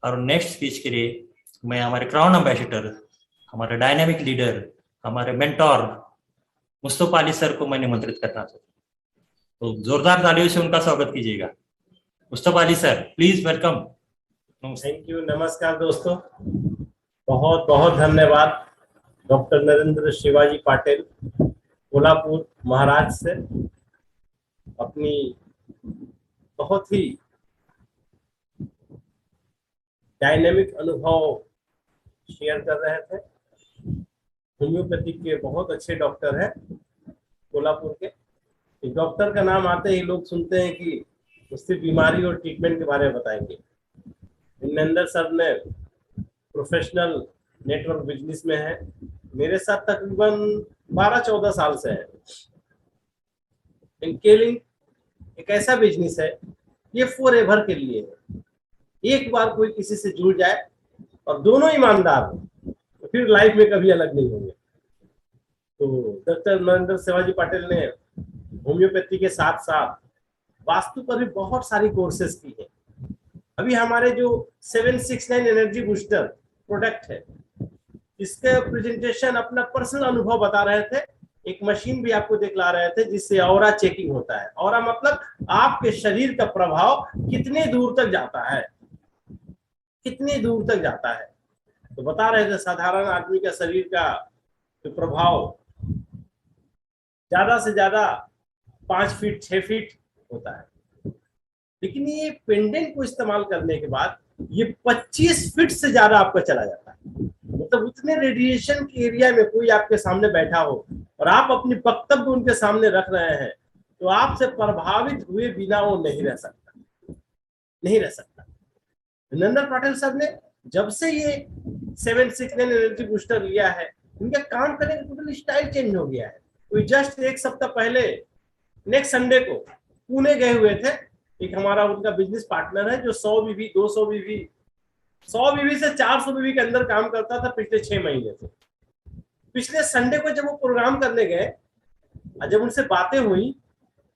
और next speech के लिए मैं हमारे क्राउन एम्बेसडर, हमारे डायनामिक लीडर, हमारे मेंटोर मुस्तफा अली सर को मैं निमंत्रित करना चाहता हूँ। तो जोरदार तालियों से उनका स्वागत कीजिएगा। Mustafa Ali sir, please welcome. Thank you. नमस्कार दोस्तों, बहुत बहुत धन्यवाद डॉक्टर नरेंद्र शिवाजी पाटिल कोल्हापुर महाराष्ट्र से अपनी बहुत ही डायनेमिक अनुभव शेयर कर रहे थे। होम्योपैथिक के बहुत अच्छे डॉक्टर हैं कोल्हापुर के। इस डॉक्टर का नाम आते ही लोग सुनते हैं कि उससे बीमारी और ट्रीटमेंट के बारे में बताएंगे। नरेंद्र सर ने प्रोफेशनल नेटवर्क बिजनेस में है, मेरे साथ तकरीबन 12-14 साल से है। इनकेलिंग एक ऐसा बिजनेस है, ये फॉर एवर के लिए है। एक बार कोई किसी से जुड़ जाए और दोनों ईमानदार हो तो फिर लाइफ में कभी अलग नहीं होंगे। तो डॉक्टर नरेंद्र शिवाजी पाटिल ने होम्योपैथी के साथ साथ वास्तु पर भी बहुत सारी कोर्सेज की है। अभी हमारे जो 769 एनर्जी बूस्टर प्रोडक्ट है, इसका प्रेजेंटेशन अपना पर्सनल अनुभव बता रहे थे। एक मशीन भी आपको दिखला रहे थे जिससे ऑरा चेकिंग होता है। ऑरा मतलब आपके शरीर का प्रभाव कितने दूर तक जाता है, कितनी दूर तक जाता है। तो बता रहे थे साधारण आदमी का शरीर का जो प्रभाव ज्यादा से ज्यादा 5 फीट 6 फीट होता है, लेकिन ये पेंडेंट को इस्तेमाल करने के बाद ये 25 फीट से ज्यादा आपका चला जाता है। मतलब उतने रेडिएशन के एरिया में कोई आपके सामने बैठा हो और आप अपनी वक्तव्य उनके सामने रख रहे हैं तो आपसे प्रभावित हुए बिना वो नहीं रह सकता, नहीं रह सकता। नरेंद्र पाटिल साहब ने जब से ये 769 एनर्जी बूस्टर लिया है, उनका काम करने का टोटल स्टाइल चेंज हो गया है। तो जस्ट एक सप्ताह पहले नेक्स्ट संडे को पुणे गए हुए थे। एक हमारा उनका बिजनेस पार्टनर है जो 100 बीवी 200 बीवी 100 बीवी से 400 बीवी के अंदर काम करता था पिछले 6 महीने से। पिछले संडे को जब वो प्रोग्राम करने गए, जब उनसे बातें हुई,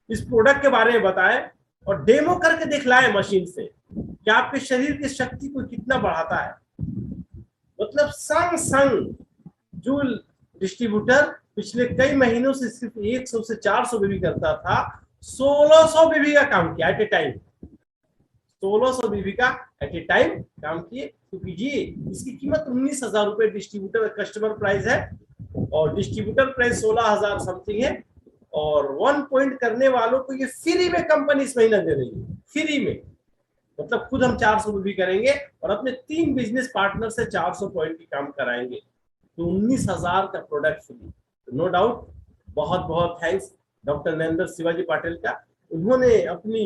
इस प्रोडक्ट के बारे में बताए और डेमो करके दिखलाए मशीन से कि आपके शरीर की शक्ति को कितना बढ़ाता है। मतलब संग संग जो डिस्ट्रीब्यूटर पिछले कई महीनों से सिर्फ 100 से 400 बीवी करता था, 1600 बीवी का काम किया एट ए टाइम। 1600 बीवी का एट ए टाइम काम किए। क्योंकि ये इसकी कीमत 19,000 रुपए डिस्ट्रीब्यूटर कस्टमर प्राइस है और डिस्ट्रीब्यूटर प्राइस 16,000 समथिंग है। और 1 पॉइंट करने वालों को ये फ्री में कंपनी इस महीना दे रही है, फ्री में। मतलब खुद हम 400 बीवी करेंगे और अपने 3 बिजनेस पार्टनर से 400 पॉइंट की काम कराएंगे, तो 19,000 का प्रोडक्ट फ्री। नो डाउट बहुत बहुत थैंक्स डॉक्टर नरेंद्र शिवाजी पाटिल का। उन्होंने अपनी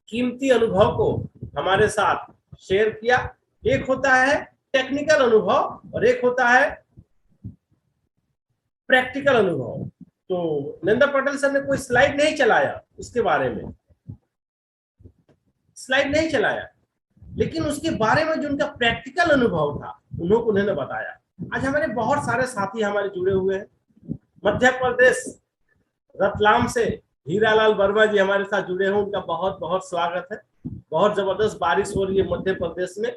कीमती अनुभव को हमारे साथ शेयर किया। एक होता है टेक्निकल अनुभव और एक होता है प्रैक्टिकल अनुभव। तो नरेंद्र पाटिल सर ने कोई स्लाइड नहीं चलाया उसके बारे में, स्लाइड नहीं चलाया, लेकिन उसके बारे में जो उनका प्रैक्टिकल अनुभव था उन्होंने बताया। आज हमारे बहुत सारे साथी हमारे जुड़े हुए हैं। मध्य प्रदेश रतलाम से हीरालाल वर्मा जी हमारे साथ जुड़े हैं, उनका बहुत बहुत स्वागत है। बहुत जबरदस्त बारिश हो रही है मध्य प्रदेश में,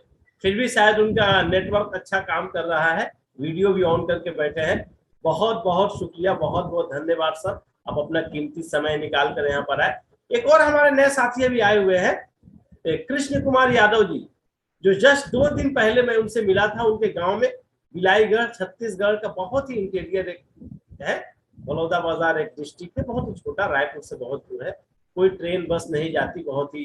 फिर भी शायद उनका नेटवर्क अच्छा काम कर रहा है, वीडियो भी ऑन करके बैठे हैं। बहुत बहुत शुक्रिया, बहुत बहुत धन्यवाद सर, आप अपना कीमती समय निकाल कर यहाँ पर आए। एक और हमारे नए साथी अभी आए हुए हैं, कृष्ण कुमार यादव जी, जो जस्ट 2 दिन पहले मैं उनसे मिला था उनके गांव में, बिलाईगढ़ छत्तीसगढ़ का बहुत ही इंटीरियर है, बलौदा बाजार एक डिस्ट्रिक्ट है, बहुत ही छोटा, रायपुर से बहुत दूर है, कोई ट्रेन बस नहीं जाती, बहुत ही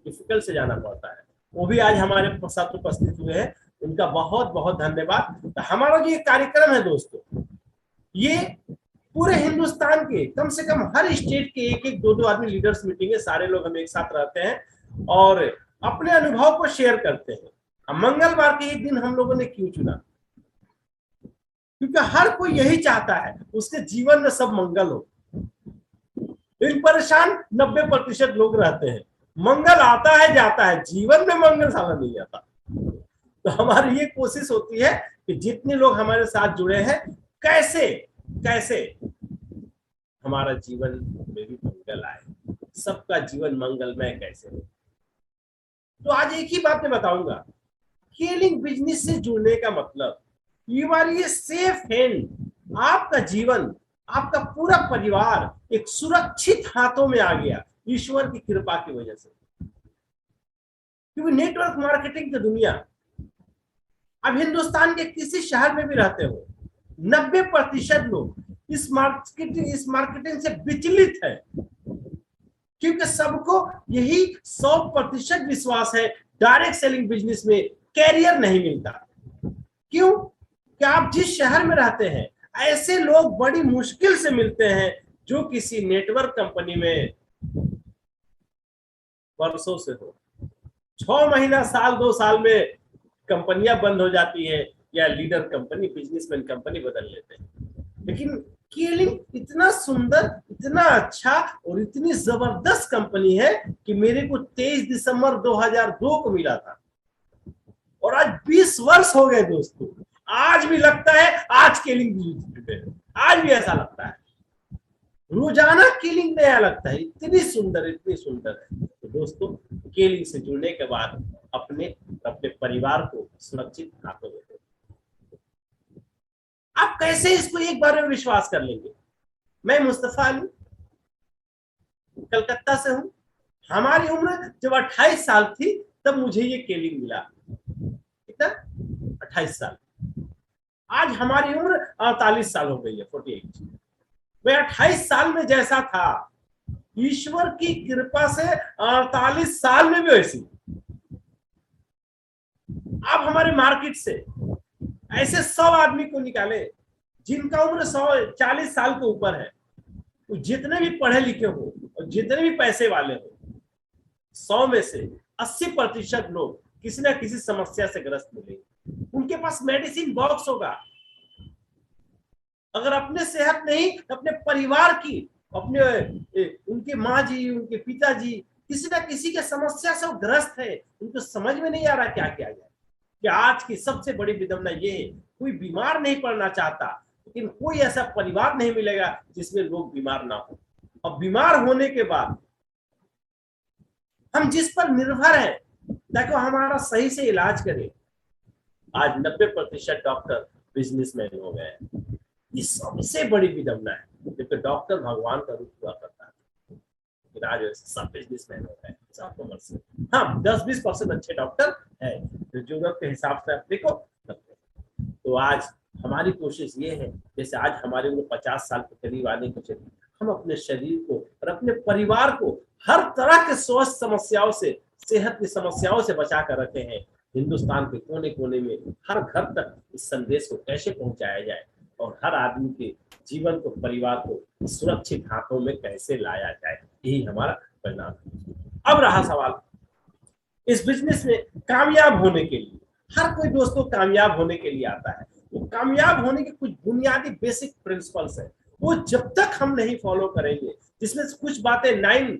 डिफिकल्ट से जाना पड़ता है। वो भी आज हमारे साथ उपस्थित हुए हैं, उनका बहुत बहुत धन्यवाद। तो हमारा जो ये कार्यक्रम है दोस्तों, ये पूरे हिंदुस्तान के कम से कम हर स्टेट के 1-1, 2-2 आदमी लीडर्स मीटिंग है, सारे लोग हम एक साथ रहते हैं और अपने अनुभव को शेयर करते हैं। मंगलवार के ही दिन हम लोगों ने क्यों चुना? क्योंकि हर कोई यही चाहता है उसके जीवन में सब मंगल हो। इन परेशान 90% लोग रहते हैं, मंगल आता है जाता है, जीवन में मंगल साला नहीं आता। तो हमारी ये कोशिश होती है कि जितने लोग हमारे साथ जुड़े हैं, कैसे कैसे हमारा जीवन में भी मंगल आए, सबका जीवन मंगलमय कैसे हो। तो आज एक ही बात मैं बताऊंगा, स्केलिंग बिजनेस से जुड़ने का मतलब यू आर ये सेफ हैंड। आपका जीवन, आपका पूरा परिवार एक सुरक्षित हाथों में आ गया ईश्वर की कृपा की वजह से। क्योंकि नेटवर्क मार्केटिंग की दुनिया, अब हिंदुस्तान के किसी शहर में भी रहते हो, 90% लोग इस मार्केटिंग से विचलित है, क्योंकि सबको यही 100% विश्वास है डायरेक्ट सेलिंग बिजनेस में कैरियर नहीं मिलता। क्यों? कि आप जिस शहर में रहते हैं ऐसे लोग बड़ी मुश्किल से मिलते हैं जो किसी नेटवर्क कंपनी में वर्षों से हो। 6 महीना, साल, 2 साल में कंपनियां बंद हो जाती है या लीडर कंपनी, बिजनेसमैन कंपनी बदल लेते हैं। लेकिन स्केलिंग इतना सुंदर, इतना अच्छा और इतनी जबरदस्त कंपनी है कि मेरे को 23 दिसंबर 2002 को मिला था और आज 20 वर्ष हो गए दोस्तों। आज भी लगता है आज स्केलिंग, आज भी ऐसा लगता है, रोजाना स्केलिंग नया लगता है, इतनी सुंदर, इतनी सुंदर है। तो दोस्तों, स्केलिंग से जुड़ने के बाद अपने परिवार को सुरक्षित हाथों में दो। आप कैसे इसको एक बार में विश्वास कर लेंगे? मैं मुस्तफा अली कलकत्ता से हूं। हमारी उम्र जब 28 साल थी तब मुझे ये स्केलिंग मिला। कितना? 28 साल। आज हमारी उम्र 48 साल हो गई है, 48। मैं 28 साल में जैसा था, ईश्वर की कृपा से 48 साल में भी वैसी। आप हमारे मार्केट से ऐसे 100 आदमी को निकाले जिनका उम्र 40 साल के ऊपर है, तो जितने भी पढ़े लिखे हो और जितने भी पैसे वाले हो, 100 में से 80% लोग किसी ना किसी समस्या से ग्रस्त मिलेंगे। उनके पास मेडिसिन बॉक्स होगा। अगर अपने सेहत नहीं, अपने परिवार की, अपने उनके माँ जी, उनके पिताजी किसी ना किसी के समस्या से ग्रस्त है, उनको समझ में नहीं आ रहा क्या किया जाए। कि आज की सबसे बड़ी विडंबना ये है, कोई बीमार नहीं पड़ना चाहता, लेकिन कोई ऐसा परिवार नहीं मिलेगा जिसमें लोग बीमार ना हो। और बीमार होने के बाद हम जिस पर निर्भर हैं ताकि हमारा सही से इलाज करे, आज 90% डॉक्टर बिजनेसमैन हो गए हैं। ये सबसे बड़ी विडंबना है, क्योंकि डॉक्टर भगवान का रूप हुआ करता है, लेकिन आज सब बिजनेसमैन हो गए, सब कॉमर्स। हाँ, 10-20% अच्छे डॉक्टर है जो जरूरत के हिसाब से आप देखो। तो आज हमारी कोशिश ये है, जैसे आज हमारे उम्र 50 साल के करीब आने के चलिए, हम अपने शरीर को और अपने परिवार को हर तरह के स्वास्थ्य समस्याओं से, सेहत की समस्याओं से बचा कर रखे हैं। हिंदुस्तान के कोने कोने में हर घर तक इस संदेश को कैसे पहुंचाया जाए और हर आदमी के जीवन को, परिवार को सुरक्षित हाथों में कैसे लाया जाए, यही हमारा परिणाम है। अब रहा सवाल, इस बिजनेस में कामयाब होने के लिए, हर कोई दोस्तों कामयाब होने के लिए आता है। वो कामयाब होने के कुछ बुनियादी बेसिक प्रिंसिपल्स है, वो जब तक हम नहीं फॉलो करेंगे, जिसमें से कुछ बातें, 9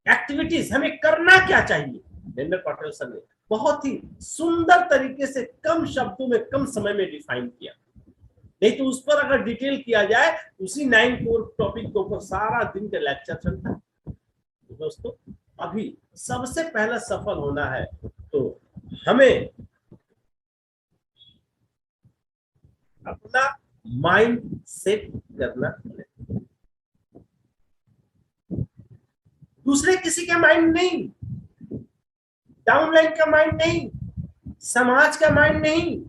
एक्टिविटीज हमें करना क्या चाहिए, नरेंद्र पाटिल सर ने बहुत ही सुंदर तरीके से कम शब्दों में कम समय में डिफाइन किया। नहीं तो उस पर अगर डिटेल किया जाए, उसी 9 कोर टॉपिक के ऊपर सारा दिन का लेक्चर चलता है। तो दोस्तों, अभी सबसे पहला सफल होना है तो हमें अपना माइंड सेट करना है। दूसरे किसी का माइंड नहीं, डाउनलाइन का माइंड नहीं, समाज का माइंड नहीं,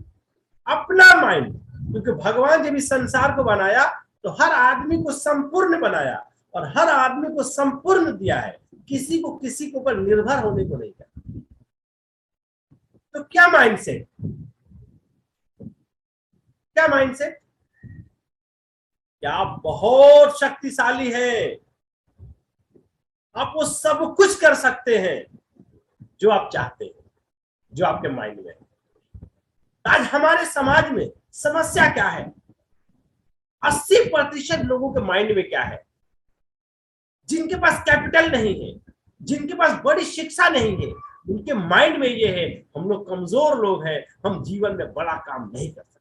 अपना माइंड। क्योंकि भगवान जब इस संसार को बनाया तो हर आदमी को संपूर्ण बनाया और हर आदमी को संपूर्ण दिया है, किसी को किसी के ऊपर निर्भर होने को नहीं किया। तो क्या माइंडसेट, क्या माइंडसेट? क्या आप बहुत शक्तिशाली हैं, आप वो सब कुछ कर सकते हैं जो आप चाहते हैं, जो आपके माइंड में है। आज हमारे समाज में समस्या क्या है? 80% लोगों के माइंड में क्या है? जिनके पास कैपिटल नहीं है, जिनके पास बड़ी शिक्षा नहीं है, उनके माइंड में ये है, हम लोग कमजोर लोग हैं, हम जीवन में बड़ा काम नहीं कर सकते।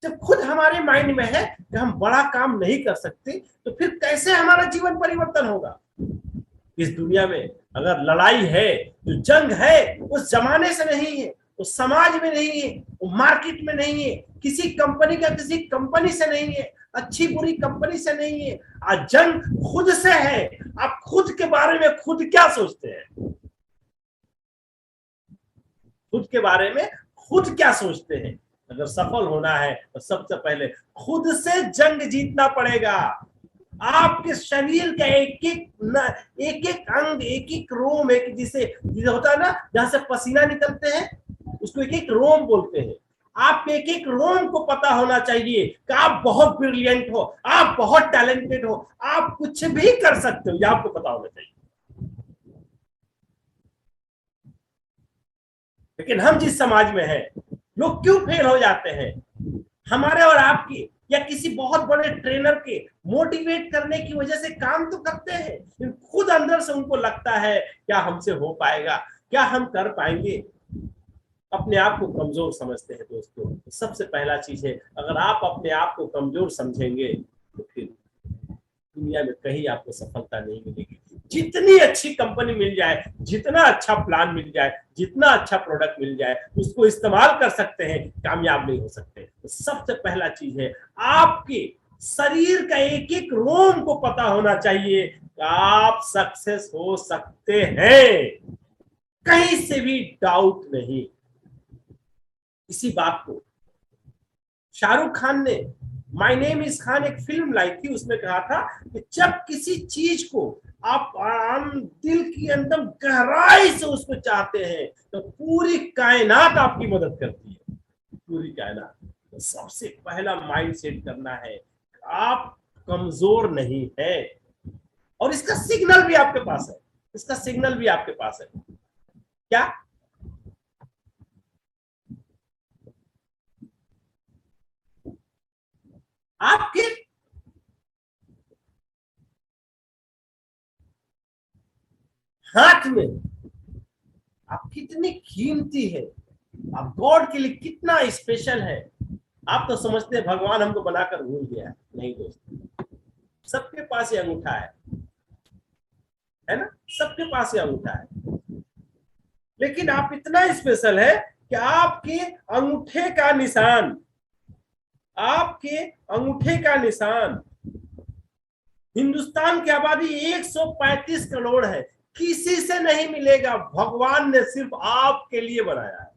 जब खुद हमारे माइंड में है कि हम बड़ा काम नहीं कर सकते, तो फिर कैसे हमारा जीवन परिवर्तन होगा? इस दुनिया में अगर लड़ाई है, जो जंग है, उस जमाने से नहीं है, उस समाज में नहीं है, वो मार्केट में नहीं है, किसी कंपनी का किसी कंपनी से नहीं है, अच्छी बुरी कंपनी से नहीं है। आज जंग खुद से है। आप खुद के बारे में खुद क्या सोचते हैं? खुद के बारे में खुद क्या सोचते हैं? अगर सफल होना है तो सबसे पहले खुद से जंग जीतना पड़ेगा। आपके शरीर का एक एक अंग, एक एक रोम, एक जिसे होता है ना, जहां से पसीना निकलते हैं, उसको एक एक रोम बोलते हैं। आप एक एक रोम को पता होना चाहिए कि आप बहुत ब्रिलियंट हो, आप बहुत टैलेंटेड हो, आप कुछ भी कर सकते हो, ये आपको पता होना चाहिए। लेकिन हम जिस समाज में हैं, लोग क्यों फेल हो जाते हैं? हमारे और आपके या किसी बहुत बड़े ट्रेनर के मोटिवेट करने की वजह से काम तो करते हैं, लेकिन खुद अंदर से उनको लगता है क्या हमसे हो पाएगा, क्या हम कर पाएंगे? अपने आप को कमजोर समझते हैं दोस्तों। तो सबसे पहला चीज है, अगर आप अपने आप को कमजोर समझेंगे तो फिर दुनिया में कहीं आपको सफलता नहीं मिलेगी। जितनी अच्छी कंपनी मिल जाए, जितना अच्छा प्लान मिल जाए, जितना अच्छा प्रोडक्ट मिल जाए, उसको इस्तेमाल कर सकते हैं, कामयाब नहीं हो सकते। तो सबसे पहला चीज है, आपके शरीर का एक एक रोम को पता होना चाहिए कि आप सक्सेस हो सकते हैं, कहीं से भी डाउट नहीं। इसी बात को शाहरुख खान ने माय नेम इज खान एक फिल्म लाई थी, उसमें कहा था कि जब किसी चीज को आप दिल की अंदर गहराई से उसको चाहते हैं तो पूरी कायनात आपकी मदद करती है, पूरी कायनात। तो सबसे पहला माइंड सेट करना है, आप कमजोर नहीं है। और इसका सिग्नल भी आपके पास है, इसका सिग्नल भी आपके पास है। क्या? आपके हाथ में आप कितनी कीमती है, आप गॉड के लिए कितना स्पेशल है। आप तो समझते हैं भगवान हमको बनाकर भूल गया है। नहीं दोस्तों, सबके पास ये अंगूठा है ना, सबके पास ये अंगूठा है। लेकिन आप इतना स्पेशल है कि आपके अंगूठे का निशान, आपके अंगूठे का निशान, हिंदुस्तान की आबादी 135 करोड़ है, किसी से नहीं मिलेगा, भगवान ने सिर्फ आपके लिए बनाया है।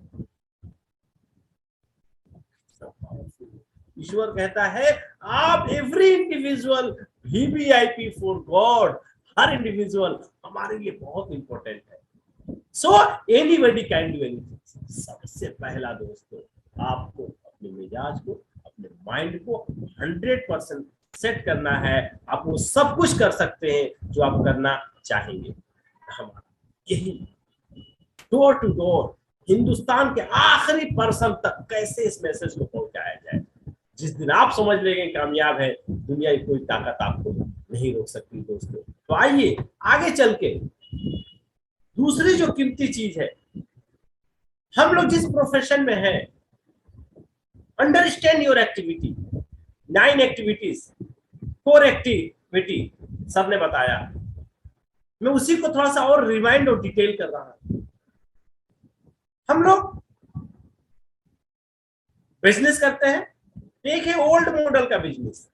ईश्वर कहता है आप every individual VVIP for God, her individual हमारे लिए बहुत इंपॉर्टेंट है। सो एनीबॉडी कैन डू एनीथिंग। सबसे पहला दोस्तों, आपको अपने मिजाज को, अपने माइंड को 100% सेट करना है। आप वो सब कुछ कर सकते हैं जो आप करना चाहेंगे। हमारा यही डोर टू डोर हिंदुस्तान के आखिरी पर्सन तक कैसे इस मैसेज को पहुंचाया जाए। जिस दिन आप समझ लेंगे कामयाब है, दुनिया की कोई ताकत आपको नहीं रोक सकती दोस्तों। तो आइए आगे चल के दूसरी जो कीमती चीज है, हम लोग जिस प्रोफेशन में हैं, understand your activity. 9 activities, 4 activity सबने बताया। मैं उसी को थोड़ा सा और रिमाइंड और डिटेल कर रहा हूं। हम लोग बिजनेस करते हैं, एक है ओल्ड मॉडल का बिजनेस,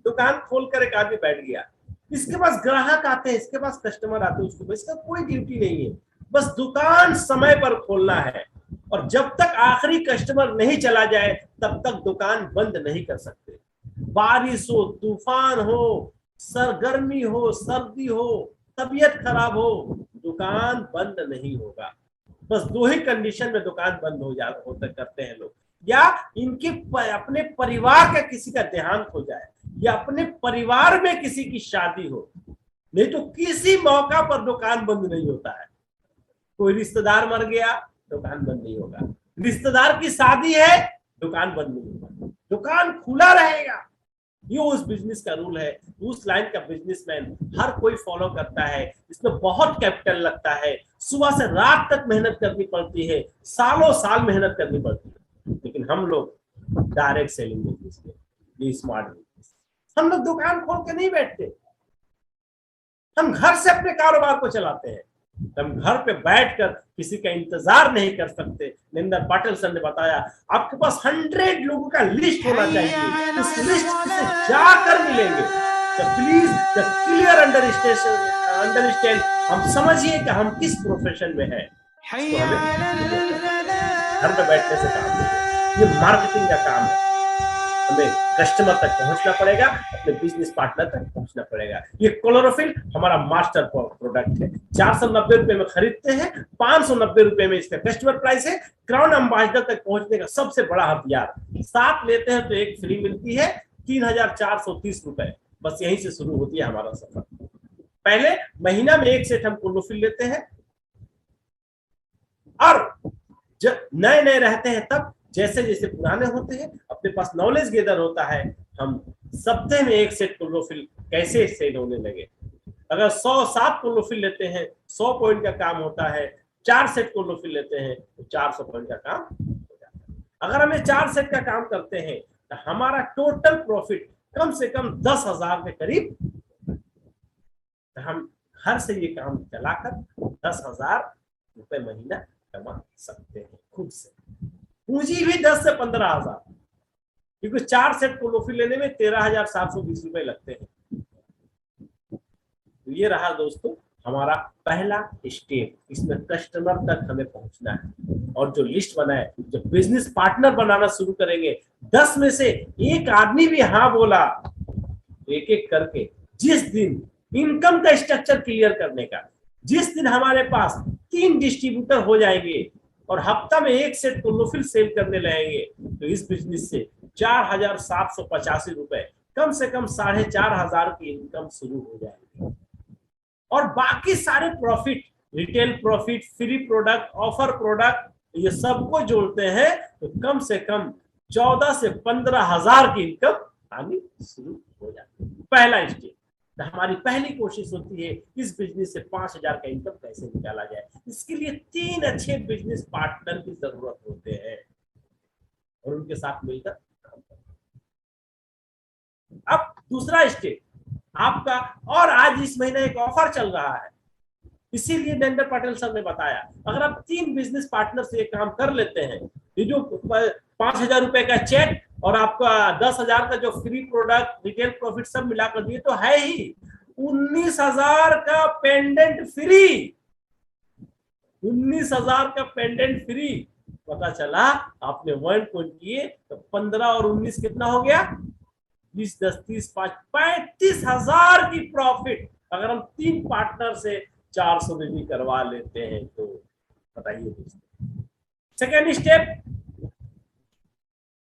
दुकान खोलकर एक आदमी बैठ गया, इसके पास ग्राहक आते हैं, इसके पास कस्टमर आते हैं, उसको इसका कोई ड्यूटी नहीं है, बस दुकान समय पर खोलना है। और जब तक आखिरी कस्टमर नहीं चला जाए तब तक दुकान बंद नहीं कर सकते। बारिश हो, तूफान हो, सरगर्मी हो, सर्दी हो, तबीयत खराब हो, दुकान बंद नहीं होगा। बस 2 ही कंडीशन में दुकान बंद होता करते हैं लोग, या इनके अपने परिवार का किसी का देहांत हो जाए, या अपने परिवार में किसी की शादी हो, नहीं तो किसी मौका पर दुकान बंद नहीं होता है। कोई रिश्तेदार मर गया, दुकान बंद नहीं होगा। रिश्तेदार की शादी है, दुकान बंद नहीं होगा, दुकान खुला रहेगा। ये उस बिजनेस का रूल है, उस लाइन का बिजनेसमैन हर कोई फॉलो करता है। इसमें बहुत कैपिटल लगता है, सुबह से रात तक मेहनत करनी पड़ती है, सालों साल मेहनत करनी पड़ती है। लेकिन हम लोग डायरेक्ट सेलिंग बिजनेस में, ये स्मार्ट बिजनेस, हम लोग दुकान खोल के नहीं बैठते। हम घर से अपने कारोबार को चलाते हैं, हम घर पे बैठकर किसी का इंतजार नहीं कर सकते। नरेंद्र पाटिल सर ने बताया आपके पास 100 लोगों का लिस्ट होना चाहिए, उस लिस्ट से जाकर मिलेंगे। तो प्लीज द क्लियर अंडरस्टैंड, हम समझिए कि हम किस प्रोफेशन में है, तो हमें घर पे बैठने से काम नहीं है। ये मार्केटिंग का काम है, हमें कस्टमर तक पहुंचना पड़ेगा, अपने बिजनेस पार्टनर तक पहुंचना पड़ेगा। ये क्लोरोफिल हमारा मास्टर प्रोडक्ट है, 490 रुपए में खरीदते हैं, 590 रुपए में इसका कस्टमर प्राइस है। क्राउन एम्बेसडर तक पहुंचने का सबसे बड़ा हथियार, 7 लेते हैं तो एक फ्री मिलती है, 3430 रुपए, बस यहीं से शुरू होती है हमारा सफर। पहले महीना में एक सेट हम क्लोरोफिल लेते हैं, और जब नए नए रहते हैं तब जैसे जैसे पुराने होते हैं, अपने पास नॉलेज गेदर होता है, हम सप्ताह में एक सेट क्लोरोफिल कैसे सेल होने लगे। अगर 107 क्लोरोफिल लेते हैं, 100 पॉइंट का काम होता है, 4 सेट क्लोरोफिल लेते हैं तो 400 पॉइंट का काम हो जाता है। अगर हमें 4 सेट का काम करते हैं तो हमारा टोटल प्रॉफिट कम से कम 10,000 के करीब, तो हम घर से ये काम चलाकर 10,000 रुपए महीना कमा सकते हैं खुद से। पूंजी भी 10 से 15,000, क्योंकि 4 सेट क्लोरोफिल लेने में 13,720 रुपए लगते हैं। तो ये रहा दोस्तों हमारा पहला स्टेप, इसमें कस्टमर तक हमें पहुंचना है। और जो लिस्ट बनाए, जब बिजनेस पार्टनर बनाना शुरू करेंगे, 10 में से एक आदमी भी हाँ बोला, एक एक करके जिस दिन इनकम का स्ट्रक्चर क्लियर करने का, जिस दिन हमारे पास 3 डिस्ट्रीब्यूटर हो जाएंगे और हफ्ता में एक सेट क्लोरोफिल सेल करने लगेंगे, तो इस बिजनेस से 4,785 रुपए, कम से कम 4,500 की इनकम शुरू हो जाएगी। और बाकी सारे profit, retail profit, free product, offer product, ये सबको जोड़ते हैं तो कम से कम 14 से 15,000 की इनकम आनी शुरू हो जाती है। पहला स्टेप, तो हमारी पहली कोशिश होती है इस बिजनेस से 5,000 का इनकम कैसे निकाला जाए। इसके लिए 3 अच्छे बिजनेस पार्टनर की जरूरत होते हैं और उनके साथ मिलकर काम करना। अब दूसरा स्टेप आपका, और आज इस महीने एक ऑफर चल रहा है, इसीलिए नरेंद्र पाटिल सर ने बताया अगर आप 3 बिजनेस पार्टनर से ये काम कर लेते हैं, ये जो 5,000 रुपए का चेक और आपका 10,000 का जो फ्री प्रोडक्ट, रिटेल प्रॉफिट सब मिलाकर दिए तो है ही 19,000 का पेंडेंट फ्री, 19,000 का पेंडेंट फ्री। पता चला आपने 1 पॉइंट किए तो 15 और 19 कितना हो गया, 20, 10, 30, 5, 35,000 की प्रॉफिट अगर हम 3 पार्टनर से 400 में भी करवा लेते हैं तो बताइए दोस्तों। सेकेंड स्टेप,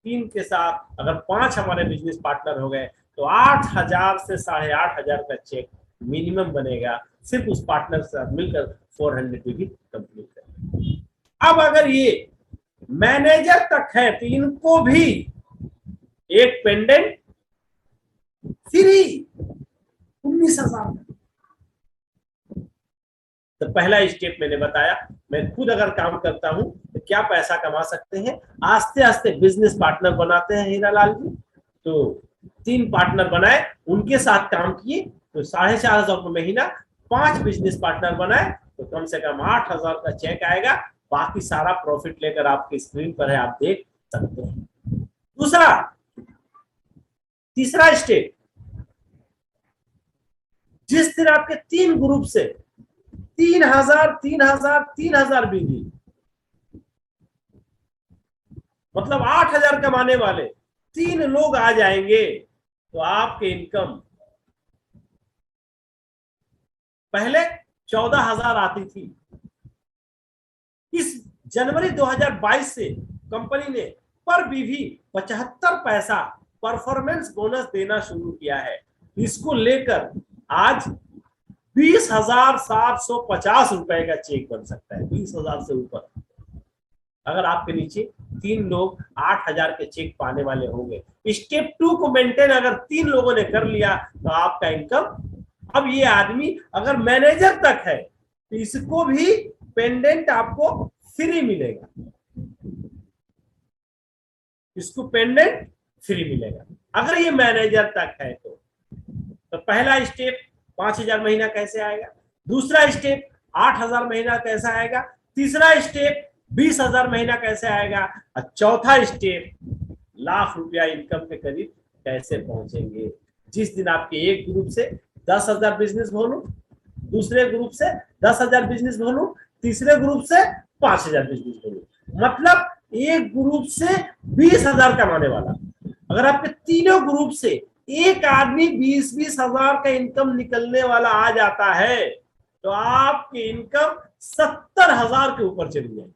3 के साथ अगर 5 हमारे बिजनेस पार्टनर हो गए तो 8,000 से 8,500 का चेक मिनिमम बनेगा, सिर्फ उस पार्टनर के साथ मिलकर 400 भी कंप्लीट करें। अब अगर ये मैनेजर तक है तो इनको भी एक पेंडेंट फ्री 19,000। तो पहला स्टेप मैंने बताया, मैं खुद अगर काम करता हूं तो क्या पैसा कमा सकते हैं। आस्ते आस्ते बिजनेस पार्टनर बनाते हैं हीरालाल जी, तो 3 पार्टनर बनाए, उनके साथ काम किए तो 4,500 रुपये महीना। 5 बिजनेस पार्टनर बनाए तो कम से कम 8,000 का चेक आएगा। बाकी सारा प्रॉफिट लेकर आपकी स्क्रीन पर है, आप देख सकते हैं। तीसरा स्टेप, जिस दिन आपके 3 ग्रुप से 3,000 3,000 3,000 बीवी, मतलब 8,000 कमाने वाले 3 लोग आ जाएंगे तो आपके इनकम पहले 14,000 आती थी। इस जनवरी 2022 से कंपनी ने पर बीवी 75 पैसा परफॉर्मेंस बोनस देना शुरू किया है। इसको लेकर आज 20,750 रुपए का चेक बन सकता है, 20,000 से ऊपर। अगर आपके नीचे 3 लोग 8,000 के चेक पाने वाले होंगे, स्टेप 2 को मेंटेन अगर 3 लोगों ने कर लिया तो आपका इनकम, अब ये आदमी अगर मैनेजर तक है तो इसको भी पेंडेंट आपको फ्री मिलेगा, इसको पेंडेंट फ्री मिलेगा अगर ये मैनेजर तक है तो। पहला स्टेप 5,000 महीना कैसे आएगा। दूसरा स्टेप 8,000 महीना कैसे आएगा। तीसरा स्टेप 20,000 महीना कैसे आएगा। और चौथा स्टेप लाख रुपया इनकम के करीब कैसे पहुंचेंगे। जिस दिन आपके एक ग्रुप से 10,000 बिजनेस वॉल्यूम, दूसरे ग्रुप से 10,000 बिजनेस वॉल्यूम, तीसरे ग्रुप से 5,000 बिजनेस वॉल्यूम, मतलब एक ग्रुप से 20,000 कमाने वाला। अगर आपके तीनों ग्रुप से एक आदमी 20,000 का इनकम निकलने वाला आ जाता है तो आपकी इनकम 70,000 के ऊपर चली जाएगी।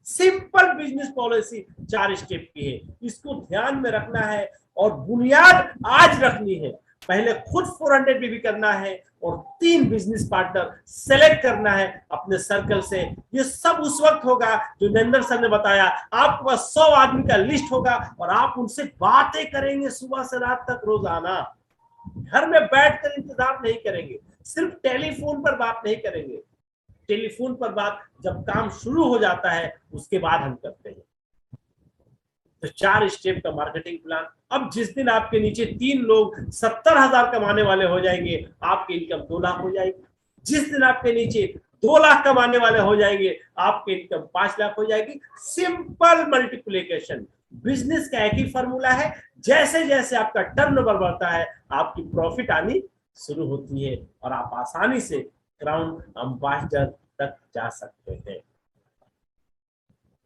सिंपल बिजनेस पॉलिसी 4 स्टेप की है, इसको ध्यान में रखना है और बुनियाद आज रखनी है। पहले खुद 400 भी करना है और 3 बिजनेस पार्टनर सेलेक्ट करना है अपने सर्कल से। ये सब उस वक्त होगा जो नरेंद्र सर ने बताया, आपके पास 100 आदमी का लिस्ट होगा और आप उनसे बातें करेंगे सुबह से रात तक रोजाना। घर में बैठकर इंतजार नहीं करेंगे, सिर्फ टेलीफोन पर बात नहीं करेंगे। टेलीफोन पर बात जब काम शुरू हो जाता है उसके बाद हम करते हैं। तो 4 स्टेप का मार्केटिंग प्लान। अब जिस दिन आपके नीचे 3 लोग 70,000 कमाने वाले हो जाएंगे, आपकी इनकम 2 लाख हो जाएगी। जिस दिन आपके नीचे 2 लाख कमाने वाले हो जाएंगे, आपकी इनकम 5 लाख हो जाएगी। Simple multiplication. बिजनेस का एक ही फॉर्मूला है, जैसे जैसे आपका टर्नओवर बढ़ता है आपकी प्रॉफिट आनी शुरू होती है और आप आसानी से क्राउन एम्बेसडर तक जा सकते हैं।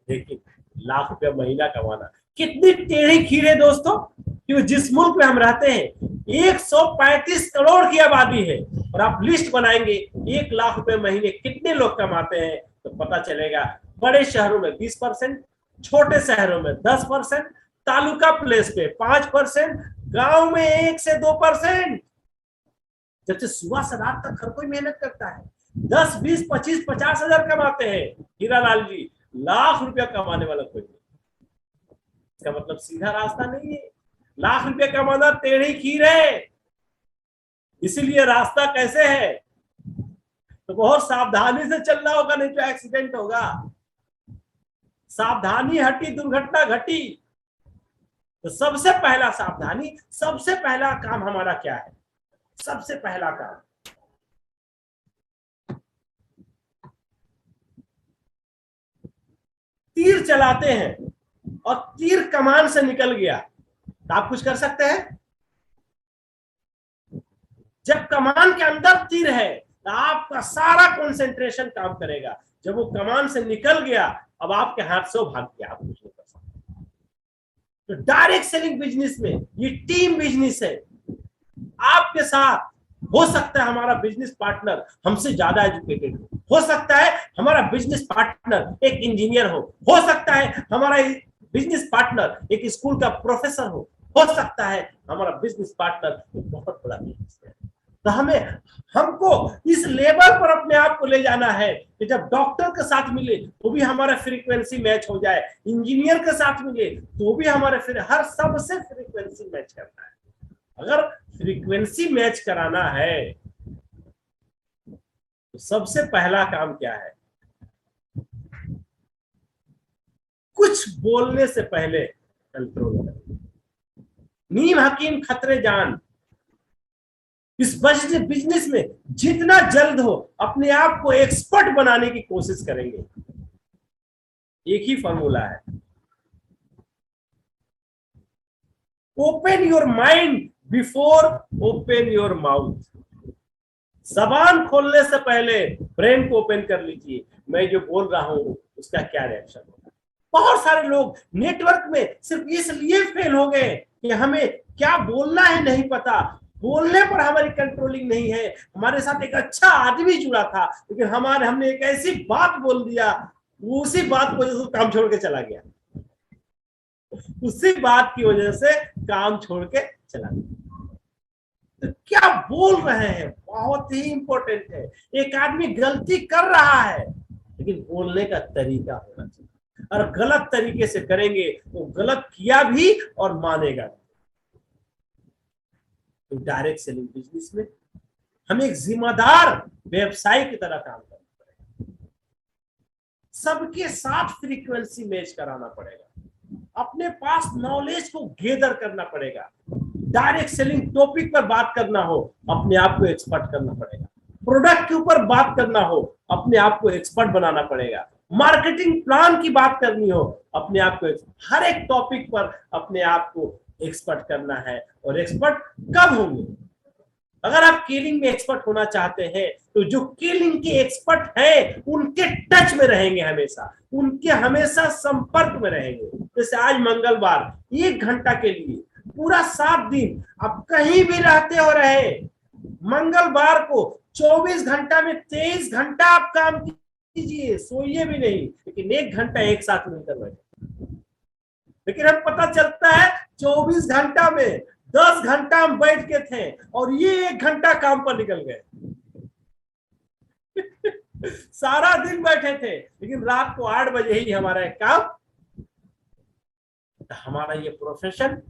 देखिए, लाख रुपया महीना कमाना कितनी टेढ़ी खीर है दोस्तों। क्योंकि जिस मुल्क में हम रहते हैं 135 करोड़ की आबादी है और आप लिस्ट बनाएंगे 1 लाख रुपए महीने कितने लोग कमाते हैं तो पता चलेगा। बड़े शहरों में 20%, छोटे शहरों में 10%, तालुका प्लेस पे 5%, गांव में 1 से 2%। जबकि सुबह से रात तक हर कोई मेहनत करता है, 10, 20, 25, 50,000 कमाते हैं। हीरालाल जी, लाख रुपया कमाने वाला कोई नहीं। इसका मतलब सीधा रास्ता नहीं है। लाख रुपया कमाना टेढ़ी खीर है। इसीलिए रास्ता कैसे है तो बहुत सावधानी से चलना होगा, नहीं तो एक्सीडेंट होगा। सावधानी हटी दुर्घटना घटी। तो सबसे पहला सावधानी, सबसे पहला काम हमारा क्या है। सबसे पहला काम तीर चलाते हैं और तीर कमान से निकल गया तो आप कुछ कर सकते हैं। जब कमान के अंदर तीर है तो आपका सारा कंसंट्रेशन काम करेगा। जब वो कमान से निकल गया अब आपके हाथ से भाग गया, आप कुछ नहीं कर सकते। तो डायरेक्ट सेलिंग बिजनेस में ये टीम बिजनेस है। आपके साथ हो सकता है हमारा बिजनेस पार्टनर हमसे ज्यादा एजुकेटेड हो सकता है हमारा बिजनेस पार्टनर एक इंजीनियर हो सकता है हमारा बिजनेस पार्टनर एक स्कूल का प्रोफेसर हो सकता है हमारा बिजनेस पार्टनर एक बहुत बड़ा बिजनेस है। तो हमको इस लेवल पर अपने आप को ले जाना है कि जब डॉक्टर के साथ मिले तो भी हमारा फ्रीक्वेंसी मैच हो जाए, इंजीनियर के साथ मिले तो भी हमारे हर सबसे फ्रीक्वेंसी मैच करना है। अगर फ्रीक्वेंसी मैच कराना है तो सबसे पहला काम क्या है, कुछ बोलने से पहले कंट्रोल करें। नीम हकीम खतरे जान। इस बिजनेस में जितना जल्द हो अपने आप को एक्सपर्ट बनाने की कोशिश करेंगे। एक ही फॉर्मूला है, open your mind before open your mouth. जबान खोलने से पहले ब्रेन को ओपन कर लीजिए, मैं जो बोल रहा हूं उसका क्या रिएक्शन होगा। बहुत सारे लोग नेटवर्क में सिर्फ इसलिए फेल हो गए कि हमें क्या बोलना है नहीं पता, बोलने पर हमारी कंट्रोलिंग नहीं है। हमारे साथ एक अच्छा आदमी जुड़ा था लेकिन हमने एक ऐसी बात बोल दिया, उसी बात की वजह से काम छोड़ के चला गया, उसी बात की वजह से काम छोड़ के चला गया। तो क्या बोल रहे हैं बहुत ही इंपॉर्टेंट है। एक आदमी गलती कर रहा है लेकिन बोलने का तरीका होना चाहिए, और गलत तरीके से करेंगे तो गलत किया भी और मानेगा। तो डायरेक्ट सेलिंग बिजनेस में हमें एक जिम्मेदार व्यवसायी की तरह काम करना पड़ेगा। सबके साथ फ्रीक्वेंसी मैच कराना पड़ेगा, अपने पास नॉलेज को गेदर करना पड़ेगा, डायरेक्ट सेलिंग टॉपिक पर बात करना हो, अपने आप को एक्सपर्ट करना पड़ेगा। प्रोडक्ट के ऊपर बात करना हो, अपने आप को एक्सपर्ट बनाना पड़ेगा। मार्केटिंग प्लान की बात करनी हो, अपने आप को हर एक टॉपिक पर अपने आप को एक्सपर्ट करना है। और एक्सपर्ट कब होंगे? अगर आप कीलिंग में एक्सपर्ट होना चाहते हैं तो जो कीलिंग के एक्सपर्ट हैं उनके टच में रहेंगे, हमेशा उनके हमेशा संपर्क में रहेंगे। जैसे आज मंगलवार 1 घंटा के लिए पूरा 7 दिन आप कहीं भी रहते हो रहे, मंगलवार को 24 घंटा में 23 घंटा आप काम कीजिए, सोइए भी नहीं, लेकिन 1 घंटा एक साथ मिलकर बैठे। लेकिन अब पता चलता है 24 घंटा में 10 घंटा हम बैठ के थे और ये 1 घंटा काम पर निकल गए। सारा दिन बैठे थे, लेकिन रात को 8 बजे ही हमारा काम। हमारा ये प्रोफेशन